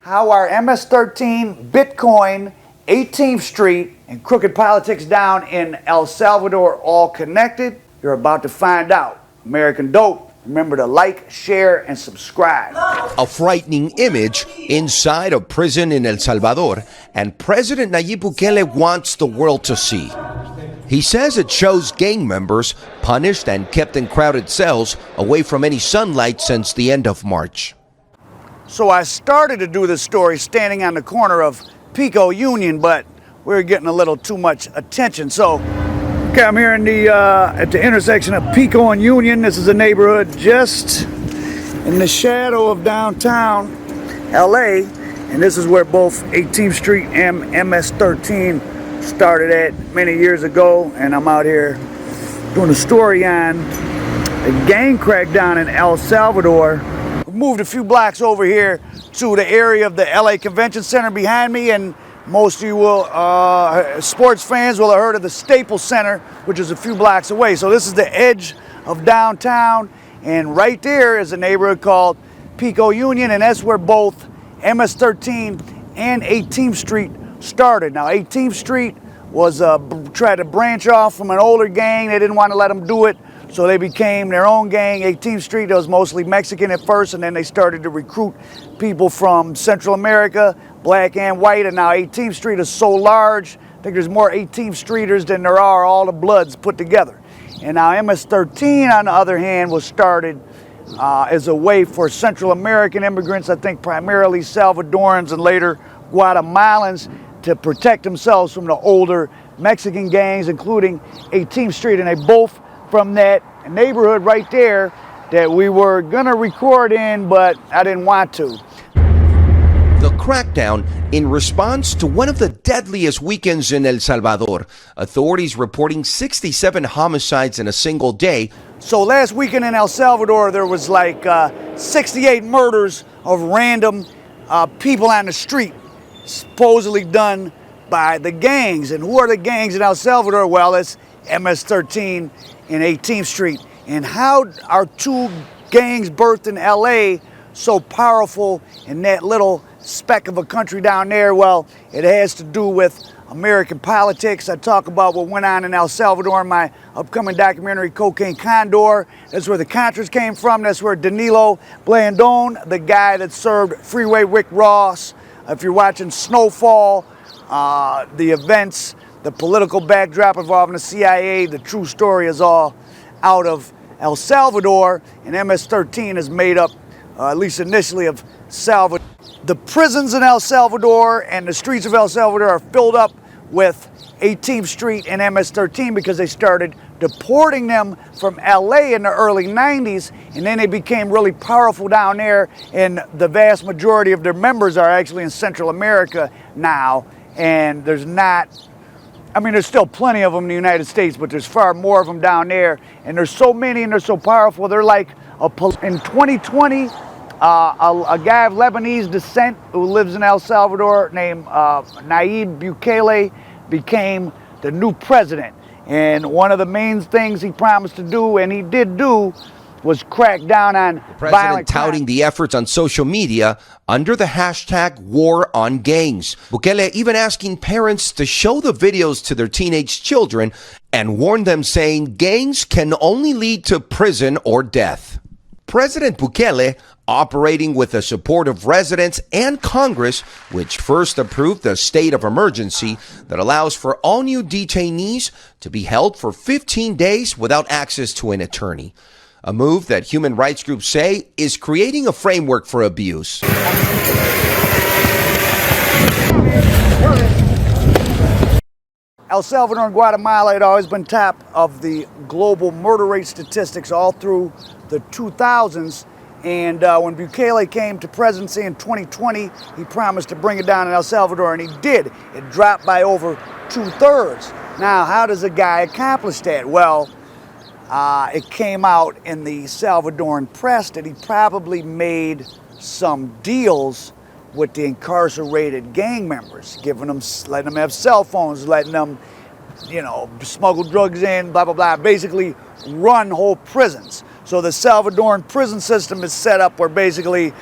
how are MS-13, Bitcoin, 18th Street, and crooked politics down in El Salvador all connected? You're about to find out. American Dope. Remember to like, share, and subscribe. A frightening image inside a prison in El Salvador, and President Nayib Bukele wants the world to see. He says it shows gang members punished and kept in crowded cells away from any sunlight since the end of March. So I started to do this story standing on the corner of Pico-Union, but we were getting a little too much attention. So, okay, I'm here in at the intersection of Pico and Union. This is a neighborhood just in the shadow of downtown LA, and this is where both 18th Street and MS-13 started at many years ago. And I'm out here doing a story on the gang crackdown in El Salvador. Moved a few blocks over here to the area of the LA Convention Center behind me, and most of you will, sports fans will have heard of the Staples Center, which is a few blocks away. So this is the edge of downtown, and right there is a neighborhood called Pico-Union, and that's where both MS-13 and 18th Street started. Now 18th Street was tried to branch off from an older gang. They didn't want to let them do it, so they became their own gang. 18th Street was mostly Mexican at first, and then they started to recruit people from Central America, black and white, and now 18th Street is so large, I think there's more 18th Streeters than there are all the Bloods put together. And now MS-13, on the other hand, was started as a way for Central American immigrants, I think primarily Salvadorans and later Guatemalans, to protect themselves from the older Mexican gangs, including 18th Street, and they both from that neighborhood right there that we were gonna record in, but I didn't want to. The crackdown in response to one of the deadliest weekends in El Salvador. Authorities reporting 67 homicides in a single day. So last weekend in El Salvador, there was like 68 murders of random people on the street, supposedly done by the gangs. And who are the gangs in El Salvador? Well, it's MS-13 and 18th Street. And how are two gangs birthed in LA so powerful in that little speck of a country down there? Well, it has to do with American politics. I talk about what went on in El Salvador in my upcoming documentary, Cocaine Condor. That's where the Contras came from. That's where Danilo Blandon, the guy that served Freeway Rick Ross. If you're watching Snowfall, the events, the political backdrop involving the CIA, the true story is all out of El Salvador, and MS-13 is made up, at least initially, of Salvador. The prisons in El Salvador and the streets of El Salvador are filled up with 18th Street and MS-13 because they started deporting them from LA in the early 90s, and then they became really powerful down there, and the vast majority of their members are actually in Central America now, and there's not, I mean, there's still plenty of them in the United States, but there's far more of them down there, and there's so many and they're so powerful. They're like, in 2020, a guy of Lebanese descent who lives in El Salvador named Nayib Bukele became the new president. And one of the main things he promised to do, and he did do, was crack down on violent crime. President touting the efforts on social media under the hashtag War on Gangs. Bukele even asking parents to show the videos to their teenage children and warn them, saying gangs can only lead to prison or death. President Bukele operating with the support of residents and Congress, which first approved the state of emergency that allows for all new detainees to be held for 15 days without access to an attorney. A move that human rights groups say is creating a framework for abuse. El Salvador and Guatemala had always been top of the global murder rate statistics all through the 2000s. And when Bukele came to presidency in 2020, he promised to bring it down in El Salvador, and he did. It dropped by over 2/3. Now, how does a guy accomplish that? Well, it came out in the Salvadoran press that he probably made some deals with the incarcerated gang members, letting them have cell phones, letting them, smuggle drugs in, blah, blah, blah, basically run whole prisons. So the Salvadoran prison system is set up where basically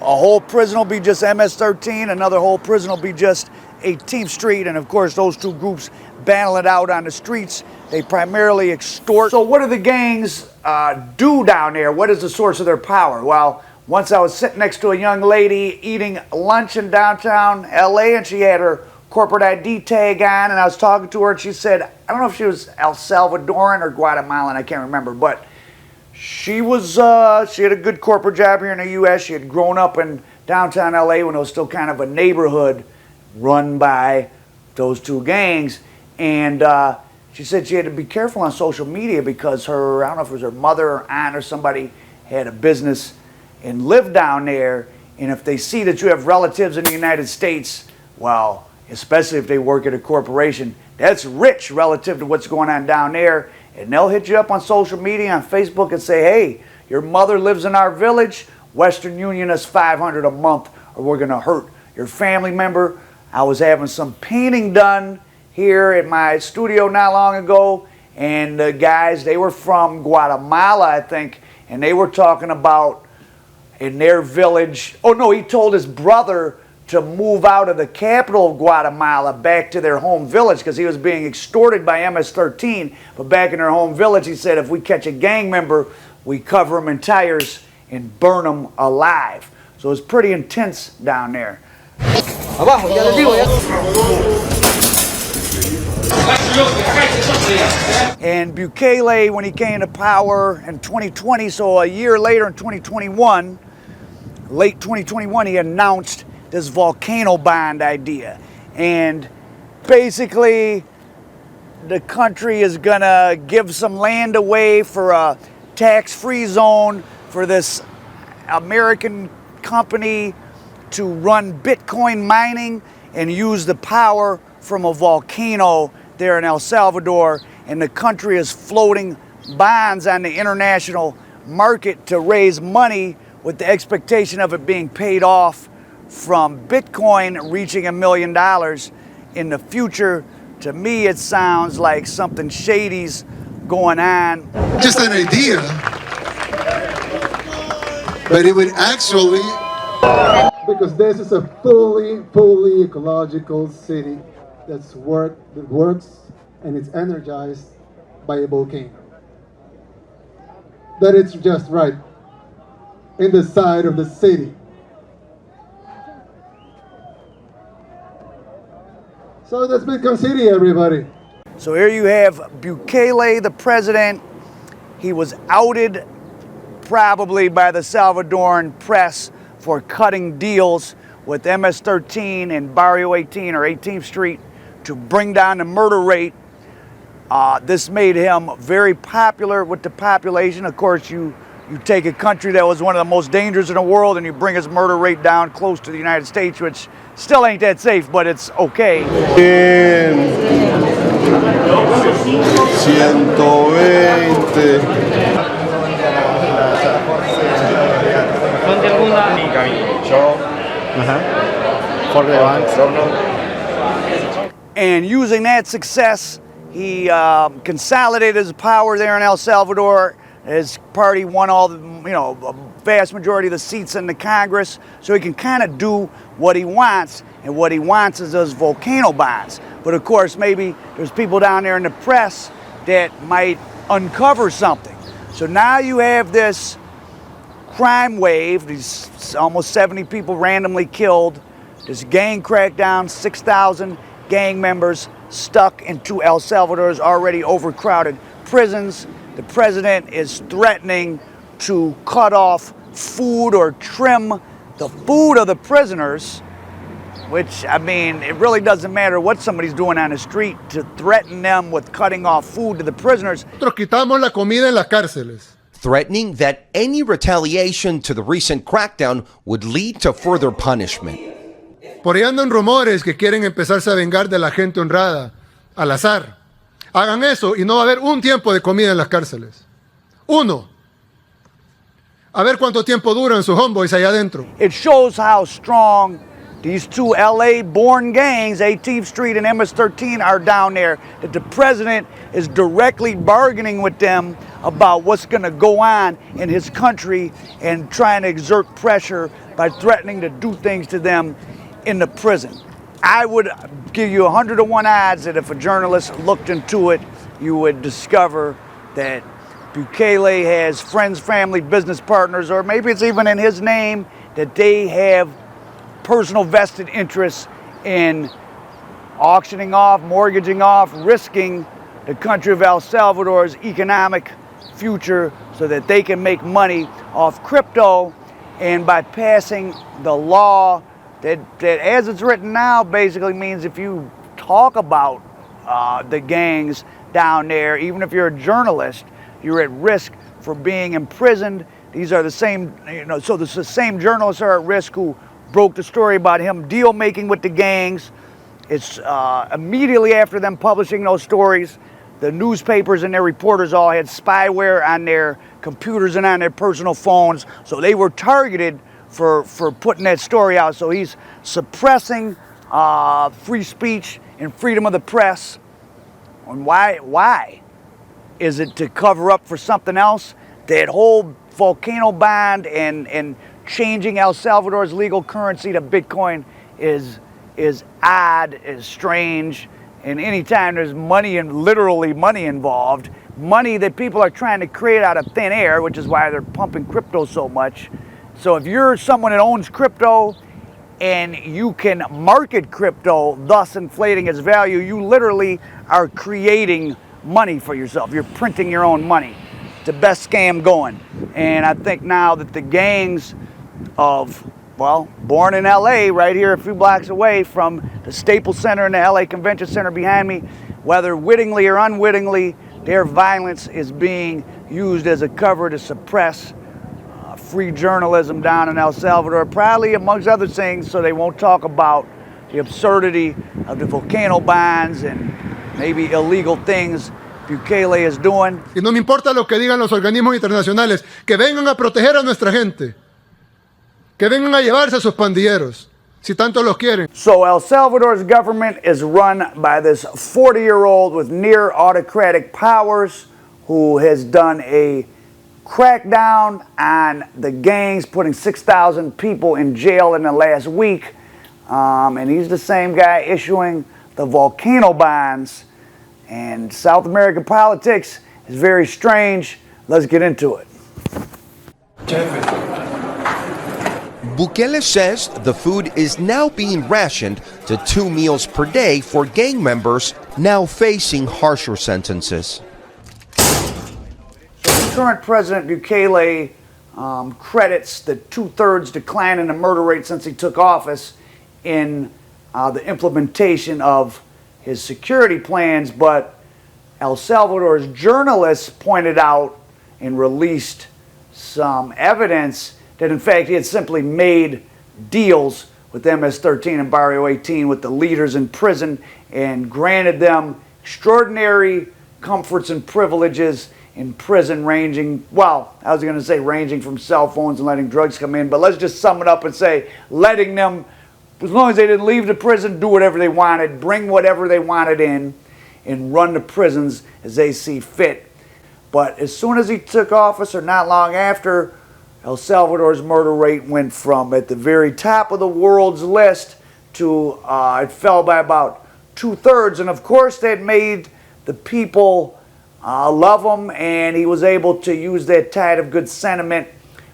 a whole prison will be just MS-13, another whole prison will be just 18th Street, and of course those two groups battle it out on the streets. They primarily extort. So what do the gangs do down there? What is the source of their power? Well, once I was sitting next to a young lady eating lunch in downtown LA, and she had her corporate ID tag on, and I was talking to her, and she said, I don't know if she was El Salvadoran or Guatemalan, I can't remember, but she was, she had a good corporate job here in the U.S. She had grown up in downtown LA when it was still kind of a neighborhood run by those two gangs, and she said she had to be careful on social media because her, I don't know if it was her mother or aunt or somebody had a business and lived down there, and if they see that you have relatives in the United States, well, especially if they work at a corporation, that's rich relative to what's going on down there, and they'll hit you up on social media, on Facebook, and say, hey, your mother lives in our village, Western Union us $500 a month, or we're gonna hurt your family member. I was having some painting done here at my studio not long ago, and the guys, they were from Guatemala, I think, and they were talking about in their village, oh no, he told his brother to move out of the capital of Guatemala back to their home village because he was being extorted by MS-13. But back in their home village, he said, if we catch a gang member, we cover them in tires and burn them alive. So it's pretty intense down there. And Bukele, when he came to power in 2020, so a year later in 2021, late 2021, he announced this volcano bond idea, and basically the country is gonna give some land away for a tax-free zone for this American company to run Bitcoin mining and use the power from a volcano there in El Salvador, and the country is floating bonds on the international market to raise money with the expectation of it being paid off from Bitcoin reaching $1 million in the future. To me, it sounds like something shady's going on. Just an idea, but it would actually, because this is a fully ecological city that works and it's energized by a volcano. That it's just right in the side of the city. So that's Bitcoin City, everybody. So here you have Bukele, the president. He was outed probably by the Salvadoran press for cutting deals with MS-13 and Barrio 18 or 18th Street to bring down the murder rate. This made him very popular with the population. Of course, you take a country that was one of the most dangerous in the world and you bring its murder rate down close to the United States, which still ain't that safe, but it's okay. 120. And using that success, he consolidated his power there in El Salvador. His party won all the, a vast majority of the seats in the Congress, so he can kind of do what he wants, and what he wants is those volcano bonds. But of course, maybe there's people down there in the press that might uncover something. So now you have this crime wave, these almost 70 people randomly killed, this gang crackdown, 6,000 gang members stuck into El Salvador's already overcrowded prisons. The president is threatening to cut off food or trim the food of the prisoners, which, I mean, it really doesn't matter what somebody's doing on the street to threaten them with cutting off food to the prisoners. Nosotros quitamos la comida en las cárceles. Threatening that any retaliation to the recent crackdown would lead to further punishment. Por ahí andan rumores que quieren empezarse a vengar de la gente honrada, al azar. Hagan eso y no va a haber un tiempo de comida en las cárceles. Uno. A ver cuánto tiempo duran sus homeboys allá adentro. It shows how strong these two LA-born gangs, 18th Street and MS-13, are down there, that the president is directly bargaining with them about what's going to go on in his country and trying to exert pressure by threatening to do things to them in the prison. I would give you 100 to 1 odds that if a journalist looked into it, you would discover that Bukele has friends, family, business partners, or maybe it's even in his name, that they have personal vested interests in auctioning off, mortgaging off, risking the country of El Salvador's economic future so that they can make money off crypto. And by passing the law that as it's written now basically means if you talk about the gangs down there, even if you're a journalist, you're at risk for being imprisoned. These are the same, so the same journalists are at risk who broke the story about him deal making with the gangs. It's immediately after them publishing those stories, the newspapers and their reporters all had spyware on their computers and on their personal phones, so they were targeted for putting that story out. So he's suppressing free speech and freedom of the press. And why? Is it to cover up for something else? That whole volcano bond and changing El Salvador's legal currency to Bitcoin is odd, is strange. And anytime there's money and literally money involved, money that people are trying to create out of thin air, which is why they're pumping crypto so much. So if you're someone that owns crypto and you can market crypto, thus inflating its value, you literally are creating money for yourself. You're printing your own money. It's the best scam going. And I think now that the gangs of, well, born in LA, right here a few blocks away from the Staples Center and the LA Convention Center behind me, whether wittingly or unwittingly, their violence is being used as a cover to suppress free journalism down in El Salvador, probably amongst other things, so they won't talk about the absurdity of the volcano bonds and maybe illegal things Bukele is doing. Y no me importa lo que digan los organismos internacionales, que vengan a proteger a nuestra gente, que vengan a llevarse a sus pandilleros, si tanto los quieren. So El Salvador's government is run by this 40-year-old with near autocratic powers who has done a crackdown on the gangs, putting 6,000 people in jail in the last week. And he's the same guy issuing the volcano bonds. And South American politics is very strange. Let's get into it. Bukele says the food is now being rationed to 2 meals per day for gang members now facing harsher sentences. Current President Bukele credits the 2/3 decline in the murder rate since he took office in the implementation of his security plans, but El Salvador's journalists pointed out and released some evidence that in fact he had simply made deals with MS-13 and Barrio 18 with the leaders in prison and granted them extraordinary comforts and privileges in prison, ranging, well, I was going to say ranging from cell phones and letting drugs come in, but let's just sum it up and say letting them, as long as they didn't leave the prison, do whatever they wanted, bring whatever they wanted in, and run the prisons as they see fit. But as soon as he took office, or not long after, El Salvador's murder rate went from at the very top of the world's list to it fell by about 2/3, and of course that made the people love him, and he was able to use that tide of good sentiment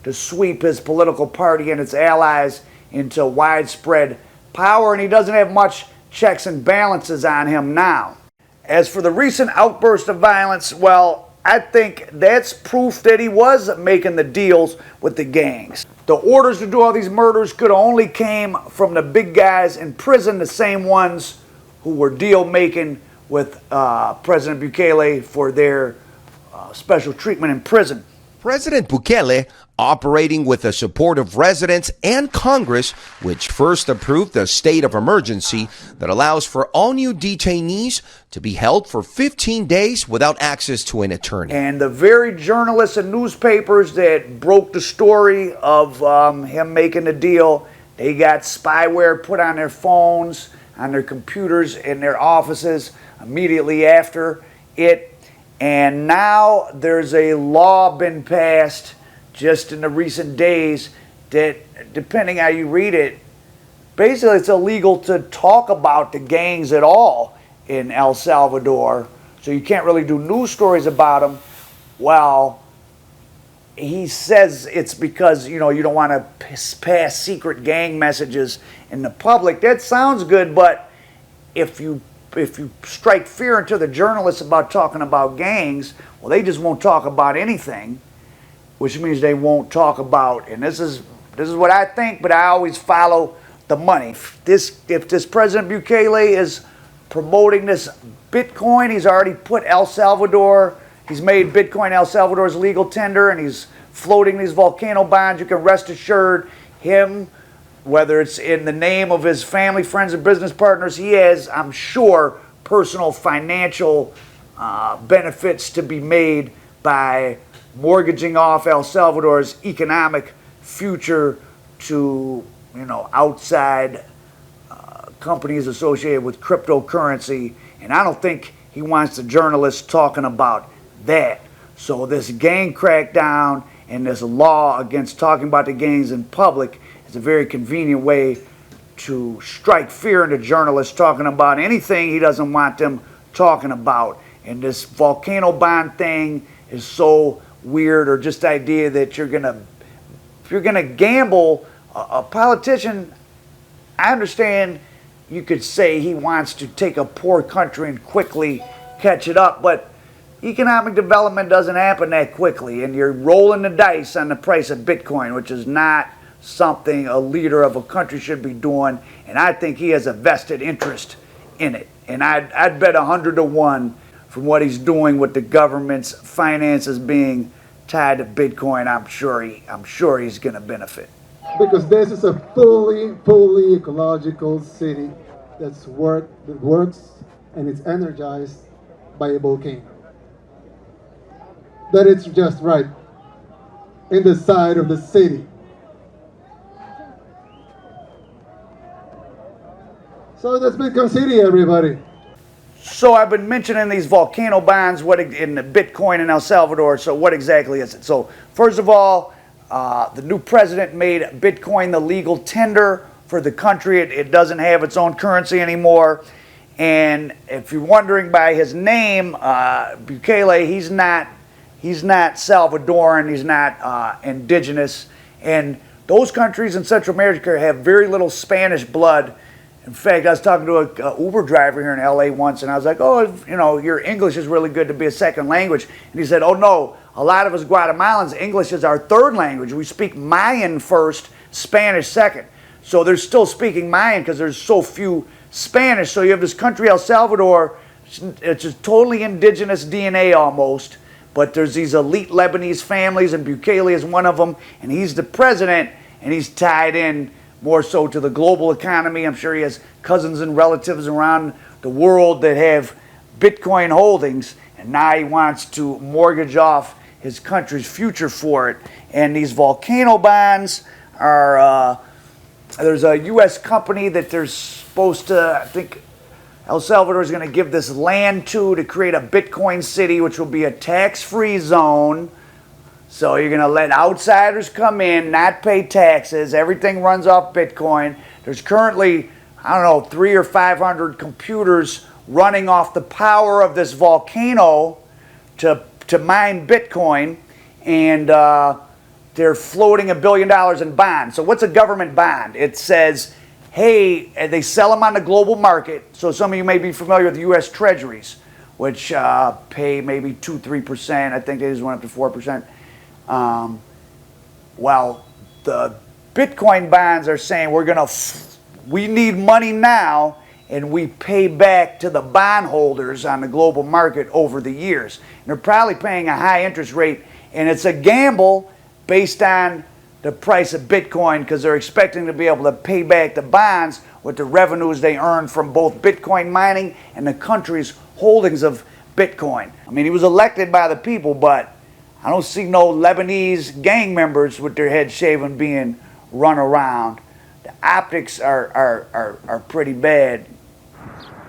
to sweep his political party and its allies into widespread power, and he doesn't have much checks and balances on him now. As for the recent outburst of violence, well, I think that's proof that he was making the deals with the gangs. The orders to do all these murders could only came from the big guys in prison, the same ones who were deal making with President Bukele for their special treatment in prison. President Bukele, operating with the support of residents and Congress, which first approved a state of emergency that allows for all new detainees to be held for 15 days without access to an attorney. And the very journalists and newspapers that broke the story of him making the deal, they got spyware put on their phones, on their computers, in their offices immediately after it. And now there's a law been passed just in the recent days that, depending how you read it, basically it's illegal to talk about the gangs at all in El Salvador. So you can't really do news stories about them. Well, he says it's because, you don't want to pass secret gang messages in the public. That sounds good, but if you strike fear into the journalists about talking about gangs, well, they just won't talk about anything, which means they won't talk about, and this is what I think, but I always follow the money. If this President Bukele is promoting this Bitcoin, he's already put El Salvador, he's made Bitcoin El Salvador's legal tender, and he's floating these volcano bonds. You can rest assured him, whether it's in the name of his family, friends, and business partners, he has, I'm sure, personal financial benefits to be made by mortgaging off El Salvador's economic future to, outside companies associated with cryptocurrency. And I don't think he wants the journalists talking about that. So this gang crackdown and this law against talking about the gangs in public is a very convenient way to strike fear into journalists talking about anything he doesn't want them talking about. And this volcano bond thing is so weird, or just the idea that if you're gonna gamble, a politician, I understand you could say he wants to take a poor country and quickly catch it up, but economic development doesn't happen that quickly, and you're rolling the dice on the price of Bitcoin, which is not something a leader of a country should be doing, and I think he has a vested interest in it. And I'd bet 100 to 1 from what he's doing with the government's finances being tied to Bitcoin. I'm sure he's going to benefit. Because this is a fully ecological city that works and it's energized by a volcano. That it's just right in the side of the city. So that's Bitcoin City, everybody. So I've been mentioning these volcano bonds, in the Bitcoin in El Salvador. So what exactly is it? So first of all, the new president made Bitcoin the legal tender for the country. It doesn't have its own currency anymore. And if you're wondering by his name, Bukele, he's not Salvadoran, he's not indigenous. And those countries in Central America have very little Spanish blood. In fact, I was talking to a Uber driver here in LA once, and I was like, your English is really good to be a second language. And he said, oh no, a lot of us Guatemalans, English is our third language. We speak Mayan first, Spanish second. So they're still speaking Mayan because there's so few Spanish. So you have this country, El Salvador, it's just totally indigenous DNA almost, but there's these elite Lebanese families, and Bukele is one of them, and he's the president, and he's tied in more so to the global economy. I'm sure he has cousins and relatives around the world that have Bitcoin holdings, and now he wants to mortgage off his country's future for it. And these volcano bonds are, there's a U.S. company that they're supposed to, I think El Salvador is going to give this land to create a Bitcoin city, which will be a tax-free zone. So you're going to let outsiders come in, not pay taxes. Everything runs off Bitcoin. There's currently, 300 or 500 computers running off the power of this volcano to mine Bitcoin. And they're floating $1 billion in bonds. So what's a government bond? It says, hey, they sell them on the global market. So some of you may be familiar with U.S. Treasuries, which pay maybe 2-3%. I think they just went up to 4%. Well, the Bitcoin bonds are saying we need money now, and we pay back to the bondholders on the global market over the years. And they're probably paying a high interest rate, and it's a gamble based on the price of Bitcoin, because they're expecting to be able to pay back the bonds with the revenues they earn from both Bitcoin mining and the country's holdings of Bitcoin. I mean, he was elected by the people, but I don't see no Lebanese gang members with their heads shaven being run around. The optics are pretty bad.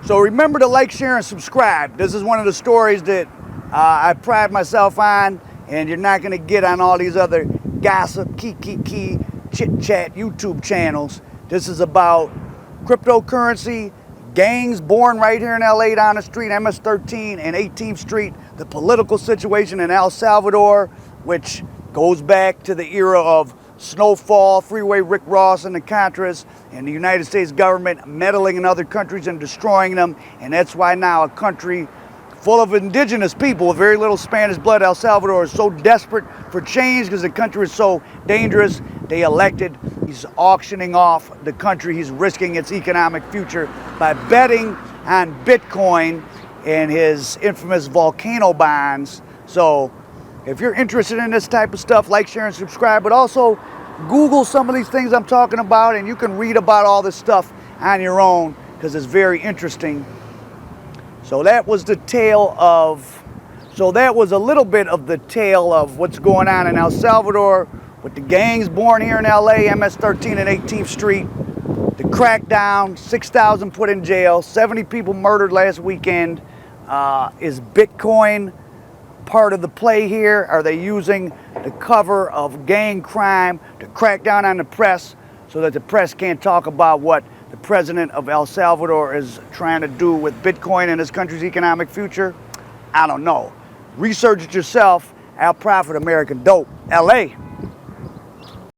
So remember to like, share, and subscribe. This is one of the stories that I pride myself on, and you're not going to get on all these other gossip, key chit chat YouTube channels. This is about cryptocurrency, gangs born right here in LA down the street, MS-13 and 18th Street, the political situation in El Salvador, which goes back to the era of Snowfall, Freeway Rick Ross and the Contras, and the United States government meddling in other countries and destroying them. And that's why now a country full of indigenous people with very little Spanish blood, El Salvador, is so desperate for change because the country is so dangerous. They elected, he's auctioning off the country. He's risking its economic future by betting on Bitcoin and his infamous volcano bonds. So if you're interested in this type of stuff, like, share, and subscribe, but also Google some of these things I'm talking about, and you can read about all this stuff on your own because it's very interesting. So that was the tale of, so that was a little bit of the tale of what's going on in El Salvador with the gangs born here in LA, MS-13 and 18th Street, the crackdown, 6,000 put in jail, 70 people murdered last weekend. Is Bitcoin part of the play here? Are they using the cover of gang crime to crack down on the press so that the press can't talk about what the president of El Salvador is trying to do with Bitcoin and his country's economic future? I don't know. Research it yourself. Al Prophet, American Dope, LA.